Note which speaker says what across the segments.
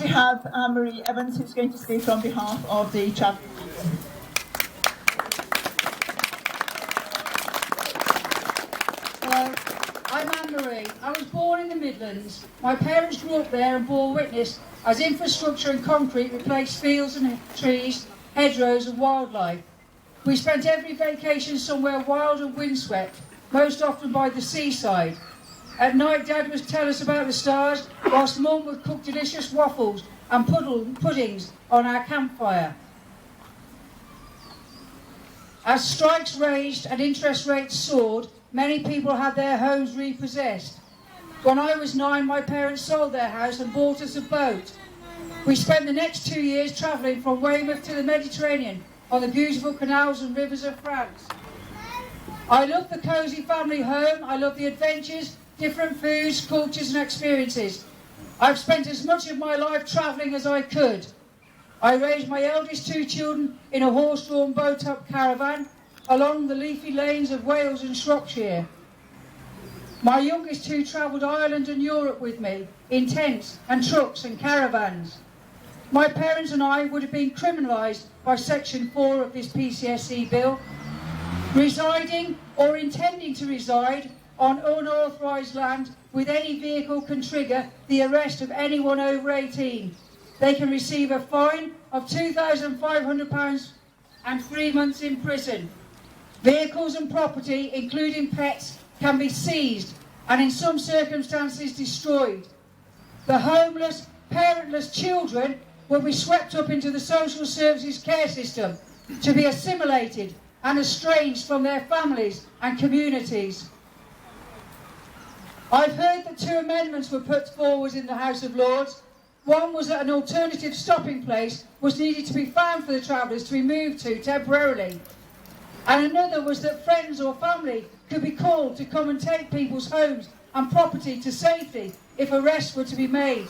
Speaker 1: we have Marie Evans, who's going to speak on behalf of the travel.
Speaker 2: Hello, I'm Anne-Marie. I was born in the Midlands. My parents grew up there and bore witness as infrastructure and concrete replaced fields and trees, hedgerows and wildlife. We spent every vacation somewhere wild and windswept, most often by the seaside. At night, Dad would tell us about the stars, whilst Mum would cook delicious waffles and puddings on our campfire. As strikes raged and interest rates soared, many people had their homes repossessed. When I was 9, my parents sold their house and bought us a boat. We spent the next 2 years travelling from Weymouth to the Mediterranean on the beautiful canals and rivers of France. I love the cosy family home. I love the adventures, different foods, cultures and experiences. I've spent as much of my life travelling as I could. I raised my eldest 2 children in a horse-drawn boat-up caravan along the leafy lanes of Wales and Shropshire. My youngest 2 travelled Ireland and Europe with me in tents and trucks and caravans. My parents and I would have been criminalised by Section 4 of this PCSE bill. Residing or intending to reside on unauthorised land with any vehicle can trigger the arrest of anyone over 18. They can receive a fine of £2,500 and 3 months in prison. Vehicles and property, including pets, can be seized and in some circumstances destroyed. The homeless, parentless children will be swept up into the social services care system to be assimilated and estranged from their families and communities. I've heard that 2 amendments were put forward in the House of Lords. One was that an alternative stopping place was needed to be found for the travellers to be moved to temporarily. And another was that friends or family could be called to come and take people's homes and property to safety if arrests were to be made.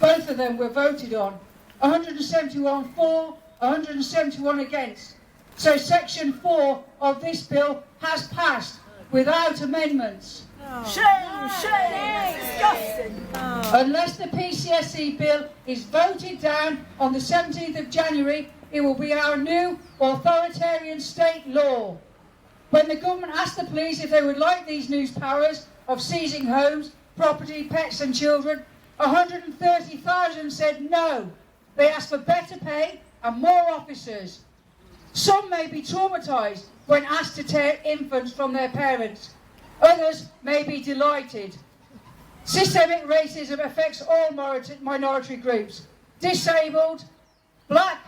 Speaker 2: Both of them were voted on. 171 for, 171 against. So Section 4 of this bill has passed without amendments.
Speaker 3: Shame, shame, disgusting.
Speaker 2: Unless the PCSE bill is voted down on the 17th of January, it will be our new authoritarian state law. When the government asked the police if they would like these new powers of seizing homes, property, pets and children, 130,000 said no. They asked for better pay and more officers. Some may be traumatised when asked to tear infants from their parents. Others may be delighted. Systemic racism affects all minority groups: disabled, black,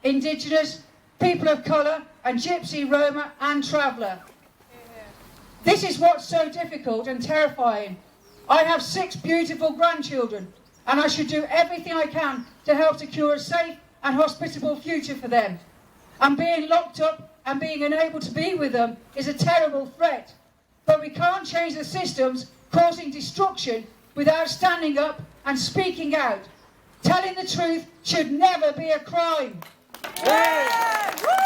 Speaker 2: indigenous, people of colour, and Gypsy, Roma and Traveller. This is what's so difficult and terrifying. I have 6 beautiful grandchildren, and I should do everything I can to help secure a safe and hospitable future for them. And being locked up and being unable to be with them is a terrible threat. But we can't change the systems causing destruction without standing up and speaking out. Telling the truth should never be a crime.
Speaker 3: Yeah.